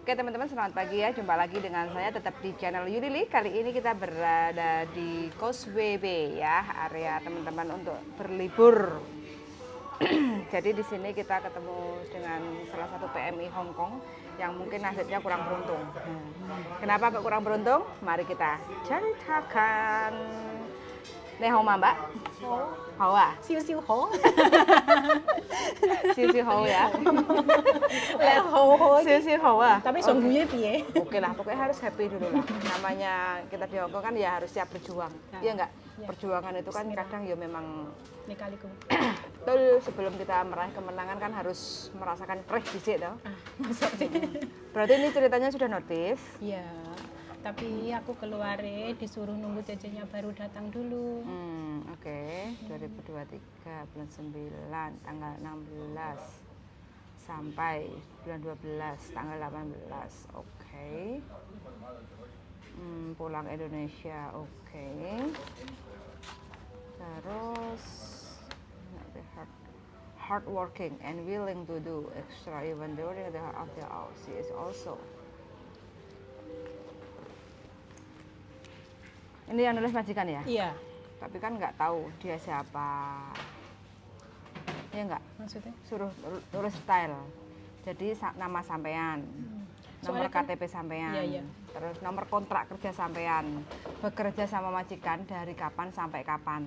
Oke teman-teman, selamat pagi ya. Jumpa lagi dengan saya tetap di channel Yulili. Kali ini kita berada di Causeway Bay ya, area teman-teman untuk berlibur. Jadi di sini kita ketemu dengan salah satu PMI Hong Kong yang mungkin nasibnya kurang beruntung. Kenapa kok kurang beruntung? Mari kita ceritakan. Nih Homa Mbak. Hao à? Siêu siêu hổ. Siêu hao ya. Là hổ hổ. Siêu hao à? Tapi sungguhnya piye? Oke lah, pokoknya harus happy dulu lah. Namanya kita di Hongkong kan ya harus siap berjuang. Iya enggak? Ya. Perjuangan itu kan kadang ya memang Ini kaliku. betul, sebelum kita meraih kemenangan kan harus merasakan perih dhisik toh. Berarti ini ceritanya sudah notice. Iya. Tapi aku keluar disuruh nunggu cecenya baru datang dulu. Oke. 2023 bulan 9 tanggal 16 sampai bulan 12 tanggal 18. Oke. Pulang Indonesia. Oke. Terus hard working and willing to do extra even during the of the hour. She is also. Ini yang nulis majikan ya? Iya. Tapi kan nggak tahu dia siapa. Ya nggak? Maksudnya? Suruh tulis style. Jadi nama sampean, nomor Soalnya kan- KTP sampean, Iya, iya. terus nomor kontrak kerja sampean, bekerja sama majikan dari kapan sampai kapan.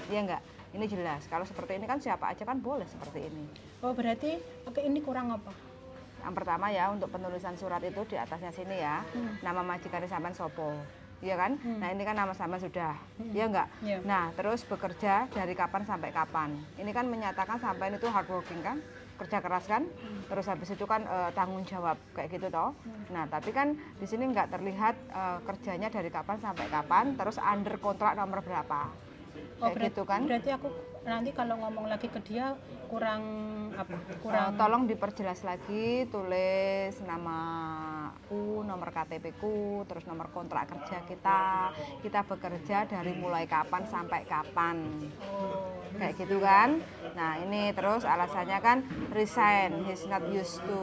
Iya nggak? Ini jelas. Kalau seperti ini kan siapa aja kan boleh seperti ini. Oh berarti oke ini kurang apa? Yang pertama ya untuk penulisan surat itu di atasnya sini ya, nama majikan sampean sopo. Iya kan? Nah ini kan nama sama sudah, iya enggak? Iya. Nah terus bekerja dari kapan sampai kapan. Ini kan menyatakan sampai itu hard working kan, kerja keras kan. Terus habis itu kan tanggung jawab kayak gitu toh. Nah tapi kan di sini nggak terlihat kerjanya dari kapan sampai kapan. Terus under kontrak nomor berapa? Kayak gitu kan? Berarti aku nanti kalau ngomong lagi ke dia kurang apa? Kurang. Tolong diperjelas lagi, tulis namaku, nomor KTP ku, terus nomor kontrak kerja kita bekerja dari mulai kapan sampai kapan, kayak gitu kan. Nah ini terus alasannya kan resign, he's not used to.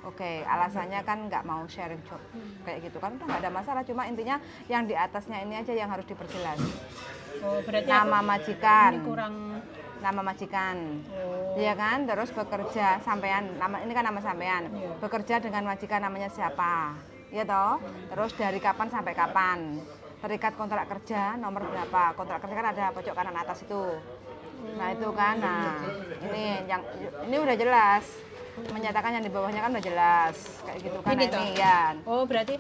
Oke, alasannya kan nggak mau sharing job, kayak gitu kan, udah nggak ada masalah. Cuma intinya yang di atasnya ini aja yang harus diperjelas. Oh berarti Nama majikan. ini kurang. Nama majikan, Oh. iya kan? Terus bekerja sampean, nama ini kan nama sampean. Iya. Bekerja dengan majikan namanya siapa? Iya toh? Terus dari kapan sampai kapan? Terikat kontrak kerja nomor berapa? Kontrak kerja kan ada pojok kanan atas itu. Nah itu kan, nah ini udah jelas. Menyatakan yang di bawahnya kan udah jelas, kayak gitu kan. Ini Nah, toh? ini ya. Oh berarti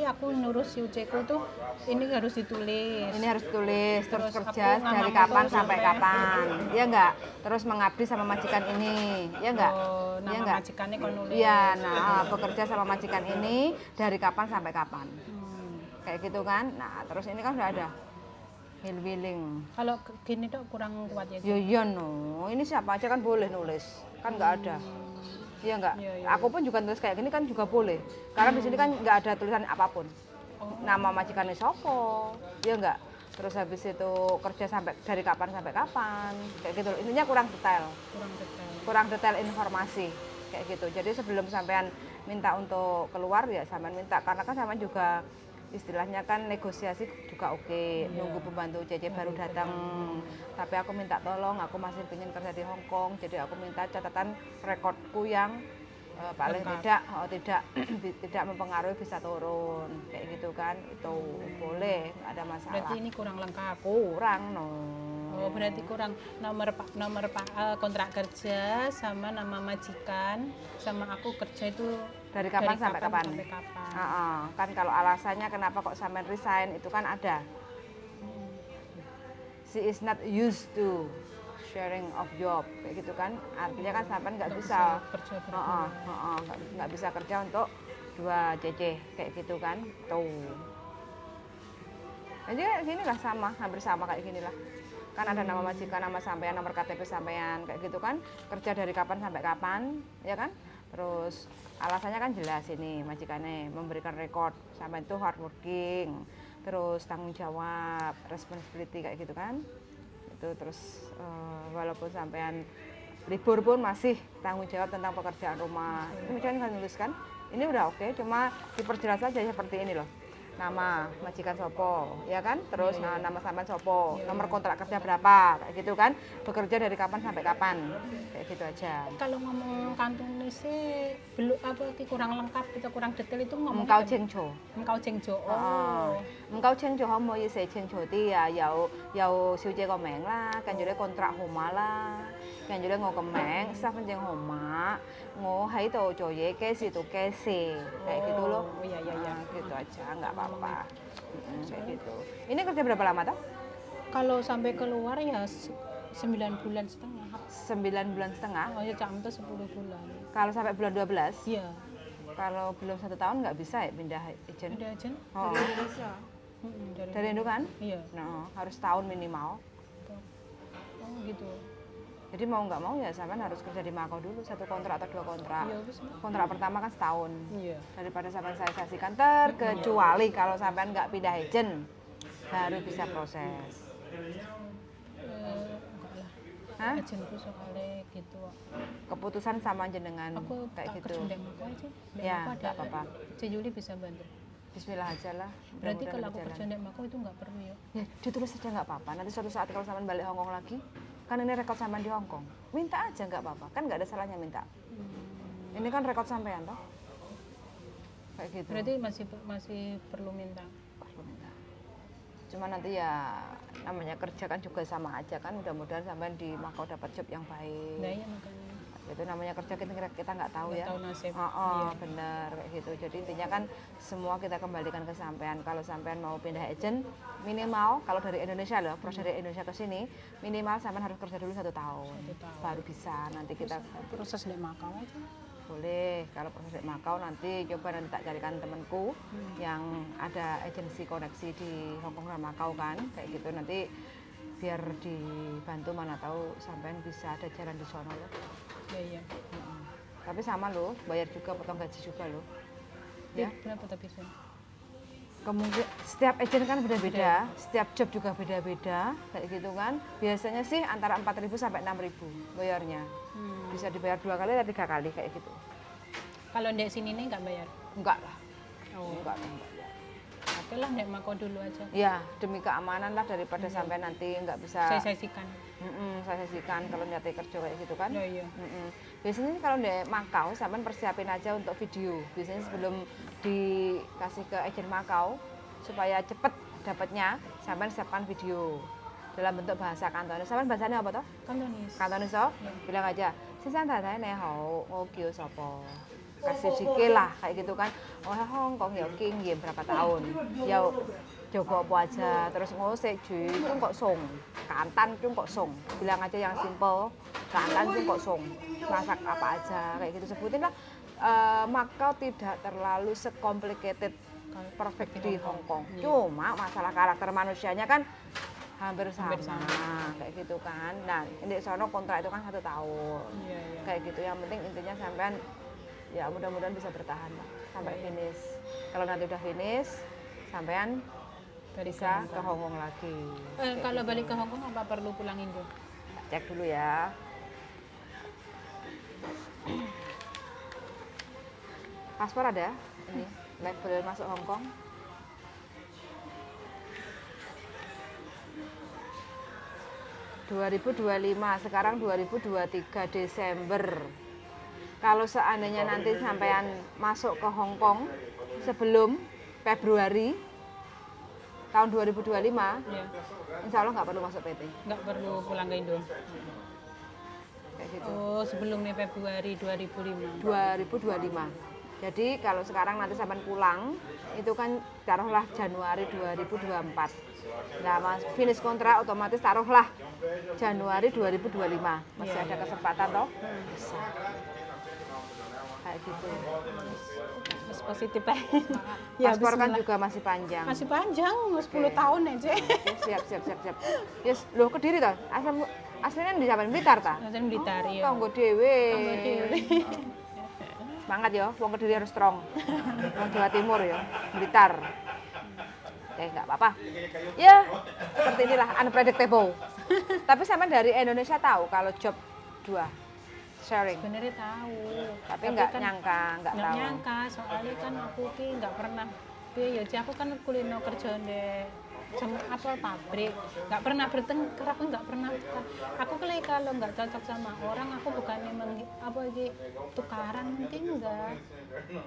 aku nurus Yuceku tuh ini harus ditulis. Ini harus tulis, terus Terus kerja aku dari namamu kapan tuh sampai sampai- kapan, ya enggak? Terus mengabdi sama majikan ini, ya enggak? Oh, Ya nama enggak? majikannya kalau nulis. Iya, nah bekerja sama majikan ini dari kapan sampai kapan, kayak gitu kan? Nah terus ini kan udah ada willing. Kalau gini tuh kurang kuat ya. Iya no, ini siapa aja kan boleh nulis, kan nggak ada. Iya enggak? Iya, iya, Aku pun juga nulis kayak gini kan juga boleh, karena di sini kan nggak ada tulisan apapun. Nama majikannya sopo, ya enggak? Terus habis itu kerja sampai dari kapan sampai kapan, kayak gitu. Intinya kurang detail, Kurang detail. kurang detail informasi, kayak gitu. Jadi sebelum sampean minta untuk keluar ya sampean minta, karena kan sampean juga istilahnya kan negosiasi juga oke. Nunggu pembantu CC baru datang, tapi aku minta tolong, aku masih ingin kerja di Hong Kong, jadi aku minta catatan rekodku yang paling tidak mempengaruhi bisa turun, kayak gitu kan. Itu boleh, nggak ada masalah. Berarti ini kurang lengkap. Kurang no. Oh berarti kurang nomor kontrak kerja sama nama majikan sama aku kerja itu Dari kapan sampai kapan? sampai kapan. Kan kalau alasannya kenapa kok sampean resign itu kan ada. She is not used to sharing of job, kayak gitu kan. Artinya kan sampean nggak bisa kerja berdua. nggak bisa kerja untuk 2 CC, kayak gitu kan. Tuh. Jadi gini lah, sama, hampir sama kayak gini lah. Kan ada nama majikan, nama sampean, nomor KTP sampean, kayak gitu kan. Kerja dari kapan sampai kapan, ya kan? Terus alasannya kan jelas ini, majikannya memberikan rekod sampai itu hard working, terus tanggung jawab, responsibility, kayak gitu kan. Itu terus walaupun sampean libur pun masih tanggung jawab tentang pekerjaan rumah. Ini misalnya kan nulis kan, ini udah oke, cuma diperjelas saja seperti ini loh. Nama majikan sopo, ya kan? Terus nama sampean sopo, nomor kontrak kerja berapa, kayak gitu kan? Bekerja dari kapan sampai kapan, kayak gitu aja. Kalau ngomong kantune sih belum apa kurang lengkap atau kurang detail itu ngomong Engkau jengjo. Engkau jengjo. Engkau jengjo可唔可以寫清楚啲啊？有小姐個名啦，跟住咧 kontrak 號碼啦，跟住咧我個名、身份證號碼，我喺度做嘢幾時到幾時，kayak gitu loh. Oh iya. Gitu aja, nggak apa-apa. Kayak gitu. Ini kerja berapa lama toh? Kalau sampai keluar ya 9 bulan setengah. 9 bulan setengah. Oh ya sampai 10 bulan. Kalau sampai bulan 12, Iya. kalau belum 1 tahun nggak bisa ya pindah agent. Ada aja. Oh, dari Indo kan? Iya. Nah, harus tahun minimal. Oh gitu. Jadi mau nggak mau ya sampean harus kerja di Makau dulu 1 kontrak atau 2 kontrak. Iya, wis. Kontrak pertama kan setahun. Iya. Daripada sampean saya saksikan terkecuali kalau sampean nggak pindah agent baru bisa proses. Enggak lah. Hah? Agenku soalnya gitu. Keputusan sama jenengan Aku kayak tak gitu. kerja di Mako aja. Di Ya, Mako nggak apa-apa. Juli bisa bantu. Bismillah aja lah. Berarti Mudah-mudahan kalau aku berjalan. kerja di Mako itu nggak perlu ya? Ya, ditulis saja nggak apa-apa. Nanti suatu saat kalau sampean balik Hongkong lagi, kan ini rekod sampean di Hongkong. Minta aja nggak apa-apa. Kan nggak ada salahnya minta. Ini kan rekod sampean toh. Kayak gitu. Berarti masih perlu minta. Perlu minta. Cuma nanti ya namanya kerja kan juga sama aja kan. Mudah-mudahan sampean di Makau dapat job yang baik. Nah iya makanya. Itu namanya kerja kita nggak tahu Nggak ya. tahu nasib. Oh, bener kayak gitu. Jadi intinya kan semua kita kembalikan ke sampean. Kalau sampean mau pindah agent, minimal kalau dari Indonesia loh, proses dari Indonesia ke sini, minimal sampean harus kerja dulu 1 tahun. 1 tahun. Baru bisa. Nanti kita Proses di Makau aja. boleh. Kalau proses di Makau nanti coba nanti tak carikan temanku yang ada agensi koneksi di Hongkong dan Makau kan, kayak gitu nanti biar dibantu mana tahu sampean bisa ada jalan di sono loh. Iya. Tapi sama loh, bayar juga potong gaji juga loh. Ya. Ya. Berapa tapi sih? Kemudian setiap agent kan beda-beda, setiap job juga beda-beda, kayak gitu kan. Biasanya sih antara 4.000 sampai 6.000 bayarnya. Bisa dibayar 2 kali atau 3 kali kayak gitu. Kalau ndek sini nih nggak bayar? Enggak lah, Oh. enggak. Oke lah ndek Mako dulu aja. Ya demi keamanan lah daripada sampai nanti nggak bisa. Saya sesikan. Saya sesikan kalau nyate kerja kayak gitu kan. Oh iya. Biasanya kalau di Makau sampean persiapin aja untuk video. Biasanya sebelum dikasih ke agen Makau supaya cepet dapatnya, sampean siapkan video dalam bentuk bahasa Kantonis. Sampean bahasanya apa toh? Kantonis. Kantonis toh? Bilang aja, "Sisan tatay ne hao, ngokyo sopo." Kasih dikit lah kayak gitu kan. Oh, Hongkong ya king berapa tahun. Ya Joko apa aja, terus ngosek cuy, itu kok song, kantan itu kok song, bilang aja yang simple, kantan itu kok song, masak apa aja, kayak gitu sebutin lah. Makau tidak terlalu secomplicated perfect di Hongkong, cuma masalah karakter manusianya kan hampir sama, kayak gitu kan. Nah, di sono kontrak itu kan 1 tahun, kayak gitu. Yang penting intinya sampean ya mudah-mudahan bisa bertahan lah sampai finish. Kalau nanti udah finish, sampean bisa ke Hongkong lagi. Kalau balik ke Hongkong apa perlu pulang Indo? Cek dulu ya. Paspor ada? Ini label masuk Hongkong. ...2025, sekarang 2023 Desember. Kalau seandainya nanti sampean masuk ke Hongkong sebelum Februari tahun 2025, Ya. insya Allah nggak perlu masuk PT. Nggak perlu pulang ke Indo. Kayak gitu. Oh, sebelumnya Februari 2005. 2025. Jadi kalau sekarang nanti sampai pulang, itu kan taruhlah Januari 2024. Nah, mas finish kontrak otomatis taruhlah Januari 2025. Masih ada kesempatan toh? Bisa. Kayak gitu. Mas positif ya. Paspor kan bismillah. juga masih panjang. Masih panjang, 10 tahun aja. Oke, siap. Yes, loh Kediri toh? Aslinya di Jawa Blitar ta? Nanti Blitar ya. Kanggo dhewe. Kanggo dhewe. Semangat ya, wong Kediri harus strong. Wong Jawa Timur ya, Blitar. Nggak apa-apa. Ya, seperti inilah unpredictable. Tapi sama dari Indonesia tahu kalau job 2 sharing. Sebenarnya tahu. Tapi nggak kan nyangka, nggak nggak tahu. nyangka soalnya kan aku ki nggak pernah ya Ci, aku kan kulino kerja di apa pabrik, nggak pernah bertengkar, aku nggak pernah. Aku kalau nggak cocok sama orang, aku bukannya apa iki tukaran, mungkin enggak.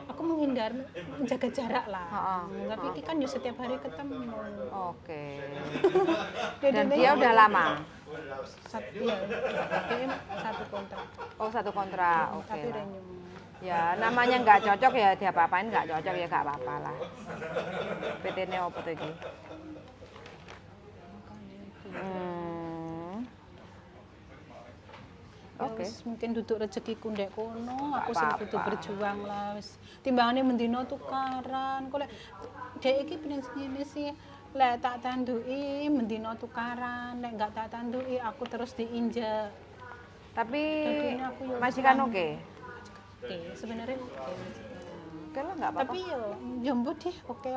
Aku menghindar, menjaga jarak lah. Tapi ini kan ya setiap hari ketemu. Oke. Dan dia udah lama? Iya, dia satu kontrak. Oh, satu kontrak, oke Tapi lah. renew. Ya, namanya nggak cocok ya diapa-apain, nggak cocok ya nggak apa-apa lah. PT-ne apa tuh iki? Oke. Wis mungkin duduk rezekiku ndek kono, aku sing apa-apa. kudu berjuang lah wis. Timbangane mendino tukaran, kok lek dhek iki pengen ngene sih. Lek tak tanduki mendino tukaran, lek enggak tak tanduki aku terus diinjak. Tapi Jadinya aku ya majikan Islam. oke. Oke, sebenarnya oke. Oke lah nggak apa-apa. Tapi yo jumbo deh oke.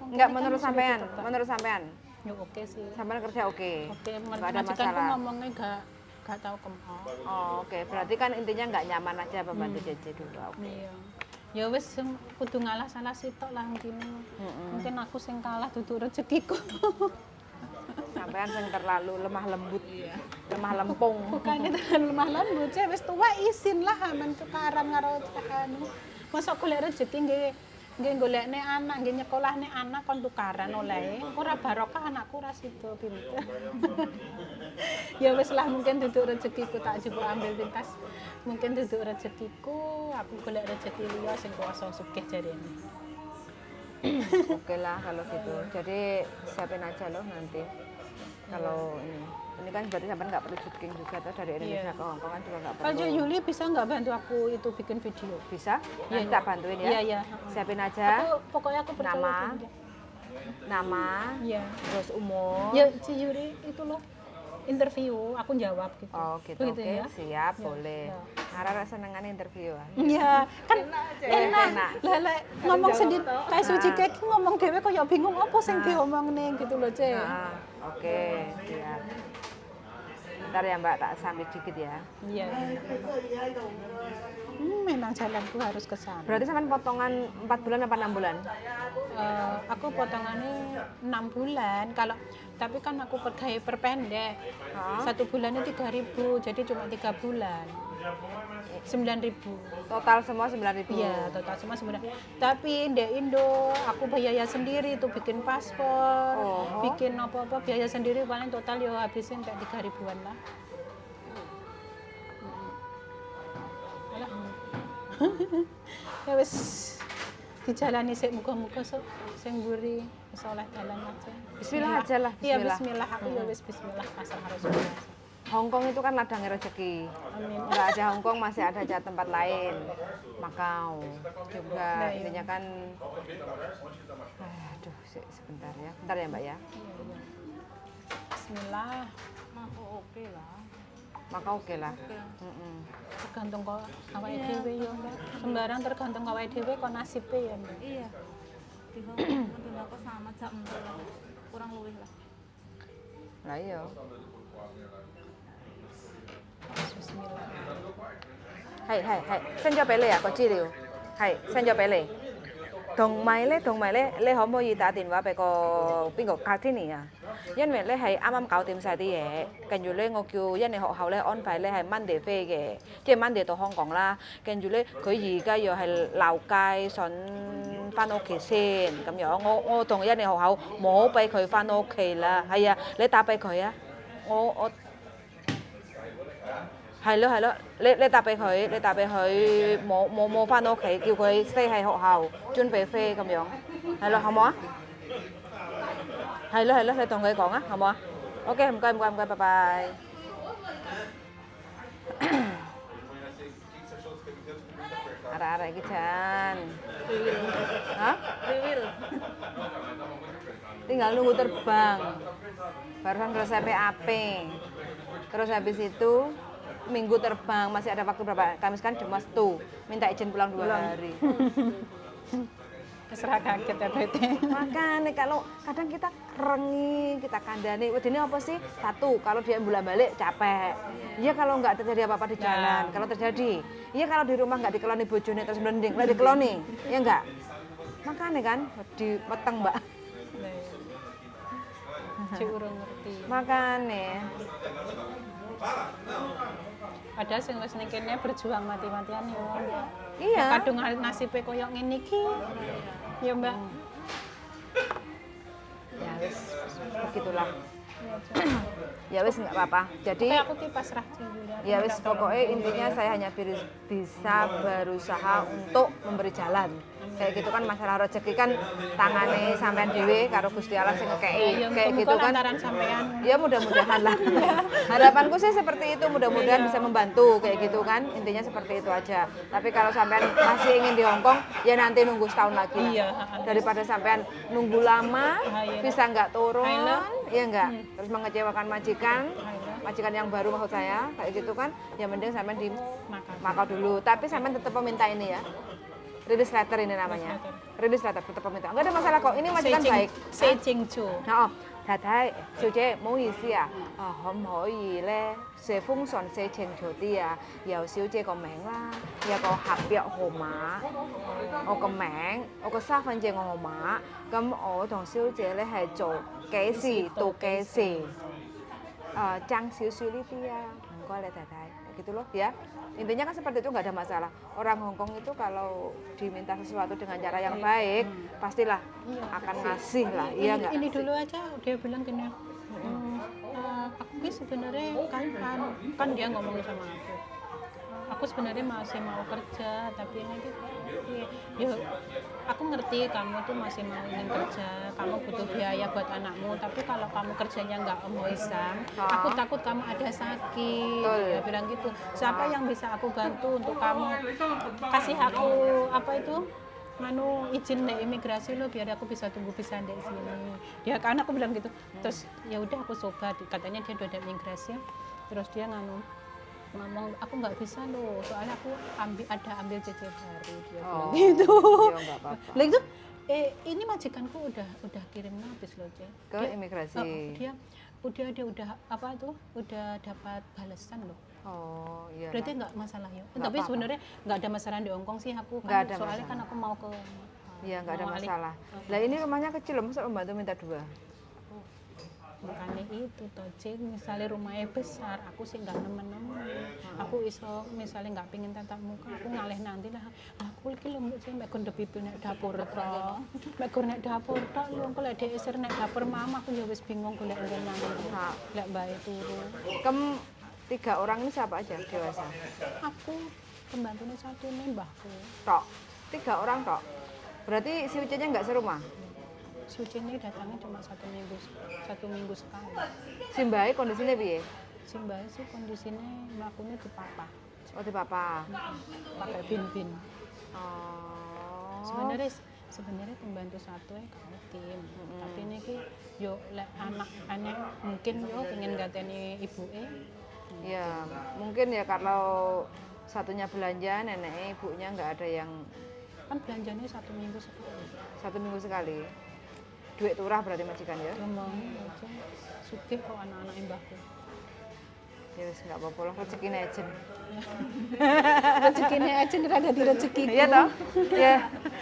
Nggak menurut sampean, menurut sampean. Yo oke sih. Sampean kerja oke. Oke, Nggak ada majikanku masalah. ngomongnya enggak tahu kemau. Oh, oke. Berarti kan intinya nggak nyaman aja pembantu JJ dulu. Oke. Iya. Ya wis kudu ngalah salah sitok lah mungkin. Mungkin aku sing kalah duduk rezekiku. Sampean sing terlalu lemah lembut. Lemah lempung. Bukannya terlalu lemah lembut, saya wis tua isin lah aman tukaran karo anu. Masa golek rezeki nggih golekne anak, nggih nyekolahne anak kon tukaran oleh. Ora barokah anakku ora sida pinter. Ya wis lah mungkin duduk rezekiku tak jupuk ambil pintas. Mungkin duduk rezekiku, aku golek rezeki liya sing kuwasa sugih jarene. Oke lah kalau gitu. Jadi siapin aja loh nanti. Kalau ini kan berarti sampean nggak perlu syuting juga tuh dari Indonesia Iya. ke Hong Kong kan juga nggak Kalau perlu. Yuli bisa nggak bantu aku itu bikin video? Bisa? Iya, Nanti tak bantuin ya. Iya, iya. Siapin aja Pokoknya aku percaya Nama. sama dia. nama, Iya. terus umur. Ya, si Yuri itu loh interview, aku jawab gitu. Oh gitu, Begitu oke, ya? siap, Ya, boleh. ya. Nara senengan interview ah. Iya, kan enak. Enak. Lah lek ngomong sendiri kayak suci kayak ngomong dhewe kok ya bingung apa sing diomongne gitu loh, Cek. Nah, oke, siap. Ntar ya Mbak, tak sambil dikit ya. Iya. Memang jalanku harus ke sana. Berarti sampean potongan 4 bulan apa 6 bulan? Aku potongannya 6 bulan. Tapi kan aku perpendek. Hah? 1 bulannya 3.000, jadi cuma 3 bulan. 9.000. Total semua 9.000. Iya, total semua sebenarnya. Tapi di Indo aku biaya sendiri itu bikin paspor, Oh. bikin apa-apa biaya sendiri paling total ya habisin kayak 3.000-an lah. Alah. Ya wis dijalani sik muga-muga sing mburi wis oleh dalan aja. Bismillah aja lah, Iya, bismillah. bismillah aku ya wis bismillah pasrah Rasulullah. Hong Kong itu kan ladangnya rezeki. Amin. Nggak ada Hong Kong, masih ada aja tempat lain. Makau juga. Nah, iya. Intinya kan, aduh, sebentar ya. Bentar ya Mbak ya. Bismillah. Oke lah. Maka oke lah. Tergantung kok awake dhewe ya, Mbak. Sembarang tergantung awake dhewe kok nasibe ya, Mbak. Iya. Di Hongkong medun aku sama jam kurang luwih lah. Lah iya. Bismillah. Hai, hai, hai. Xin cho bé Lê à, có chi liều. Hai, xin cho bé Lê. Đồng mày Lê可唔可以打電話俾個邊個 Catherine 啊？因為咧係啱啱搞掂晒啲嘢，跟住咧我叫印尼學校咧安排咧係 Monday 飛嘅，即係 Monday 到香港啦。跟住咧佢而家又係鬧街，想翻屋企先咁樣。我同印尼學校冇俾佢翻屋企啦。係啊，你打俾佢啊。我。係咯，你打俾佢，冇翻到屋企，叫佢 stay 喺學校準備飛咁樣，係咯，好冇啊？係咯，你同佢講啊，好冇啊？OK，唔該，拜拜。Arah-arah iki Jan. Hah? Riwil. Tinggal nunggu terbang. Barusan selesai PAP. Terus habis itu minggu terbang, masih ada waktu berapa? Kamis kan cuma tuh minta izin pulang 2 hari. Wis ora kaget ya berarti. Makanya kalau kadang kita rengi, kita kandani, wedine apa sih? Satu, kalau dia bolak balik capek. Iya kalau nggak terjadi apa-apa di jalan. Ya. Kalau terjadi, iya kalau di rumah nggak dikeloni bojone terus mending, nggak dikeloni, ya enggak. Makanya kan di peteng mbak. Cik urung ngerti. Makanya, Padahal sing wis ning kene berjuang mati-matian yo. iya. Kadung nasibe koyo ngene iki. Ya, Mbak. Ya wis, begitulah. Ya wis nggak apa-apa. Jadi Tapi aku ki pasrah dulu ya wis pokoknya intinya saya hanya bisa berusaha untuk memberi jalan. Kayak gitu kan masalah rezeki kan tangane sampean dhewe karo Gusti Allah sing ngekeki. Kayak gitu kan. Lantaran sampean. Ya mudah-mudahan lah. Harapanku sih seperti itu, mudah-mudahan bisa membantu kayak gitu kan. Intinya seperti itu aja. Tapi kalau sampean masih ingin di Hongkong, ya nanti nunggu setahun lagi lah. Iya. Daripada sampean nunggu lama, Iya. bisa nggak turun, Ayolah. ya enggak. Terus mengecewakan majikan yang baru maksud saya, kayak gitu kan. Ya mending sampean di Makau dulu. Tapi sampean tetap meminta ini ya. Release letter ini namanya. Release letter tetap meminta. Enggak ada masalah kok. Ini majikan baik. Seijingju. Nah, 太太，小姐唔好意思啊，可唔可以咧寫封信寫清楚啲啊？有小姐個名啦，有個合約號碼，我個名，我個身份證號碼，咁我同小姐咧係做幾時到幾時？爭少少呢啲啊，唔該你太太，gitu loh ya. Intinya kan seperti itu nggak ada masalah. Orang Hongkong itu kalau diminta sesuatu dengan cara yang baik, pastilah akan ngasih lah, iya nggak? Ini dulu aja dia bilang gini, aku sih sebenarnya kan dia ngomong sama aku sebenarnya masih mau kerja, tapi ini gitu, ya aku ngerti kamu tuh masih mau ingin kerja, kamu butuh biaya buat anakmu, tapi kalau kamu kerjanya nggak bisa, aku takut kamu ada sakit. Dia bilang gitu. Siapa yang bisa aku bantu untuk kamu, kasih aku apa itu izin deh imigrasi lo biar aku bisa tunggu visa di sini. Dia kan aku bilang gitu. Terus ya udah aku coba, katanya dia udah ada imigrasi, terus dia ngomong aku nggak bisa loh, soalnya aku ambil CC baru, dia bilang gitu. Ya nggak apa-apa. Lah itu ini majikanku udah kirim notis loh, Cek. Ke imigrasi. Dia udah apa tuh? Udah dapat balasan loh. Oh iya. Berarti nggak masalah ya. Nggak Tapi apa-apa. sebenarnya nggak ada masalah di Hongkong sih aku Nggak kan, ada soalnya masalah. kan aku mau ke Iya nggak ada mau alik. masalah. Lah ini rumahnya kecil loh, masa pembantu minta 2? Makanya itu toh, Cik, misalnya rumahnya besar, aku sih nggak nemen-nemen. Aku iso misalnya nggak pingin tatap muka, aku ngalih nanti lah. Aku iki lho mbok sing mek gonde pipi nek dapur tok. Mek gur nek dapur tok lho, engko lek diisir nek dapur mama aku ya wis bingung golek nggon nang. Lek mbae turu. Kamu 3 orang ini siapa aja dewasa? Aku pembantunya satu nih mbahku. Tok. 3 orang tok. Berarti si Ucinya nggak serumah? Suci ini datangnya cuma 1 minggu sekali. Si Mbak kondisinya piye? Si mbak sih kondisinya melakukannya di papa, Oh di papa. pakai bin-bin. Oh. Sebenarnya pembantu satu ya kalau tim, tapi ini ki yo lek anak mungkin yo pengen gateni ibu Ya mungkin ya kalau satunya belanja, neneknya ibunya nggak ada yang kan belanjanya 1 minggu sekali. 1 minggu sekali. Duit turah berarti majikan ya? Ngomong aja sugih kok anak-anak mbahku. Ya wis nggak apa-apa lah, rezekine aja. Rezekine aja ora dadi rezekiku. Iya toh? Ya,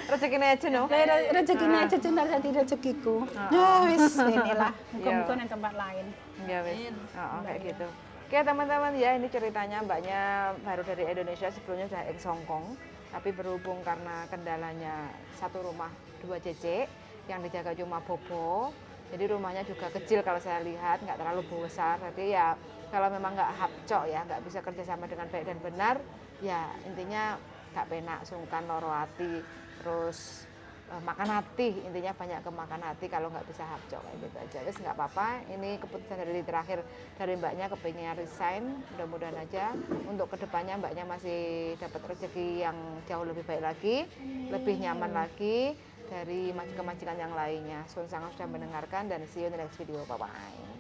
rezekine aja no. Rezekine aja ora dadi rezekiku. Ya wis inilah, muga-muga nang tempat lain. Ya wis. Kayak gitu. Oke teman-teman ya, ini ceritanya mbaknya baru dari Indonesia, sebelumnya sudah ex Hongkong, tapi berhubung karena kendalanya satu rumah 2 cc yang dijaga cuma Bobo, jadi rumahnya juga kecil kalau saya lihat, nggak terlalu besar. Jadi ya kalau memang nggak hapcok ya, nggak bisa kerjasama dengan baik dan benar, ya intinya nggak penak, sungkan, loro hati, terus makan hati, intinya banyak kemakan hati kalau nggak bisa hapcok kayak gitu aja. Terus nggak apa-apa, ini keputusan dari terakhir dari mbaknya, kepingin resign, mudah-mudahan aja untuk kedepannya mbaknya masih dapat rezeki yang jauh lebih baik lagi, lebih nyaman lagi dari majikan-majikan yang lainnya. Sangat sudah mendengarkan dan see you in the next video, bye bye.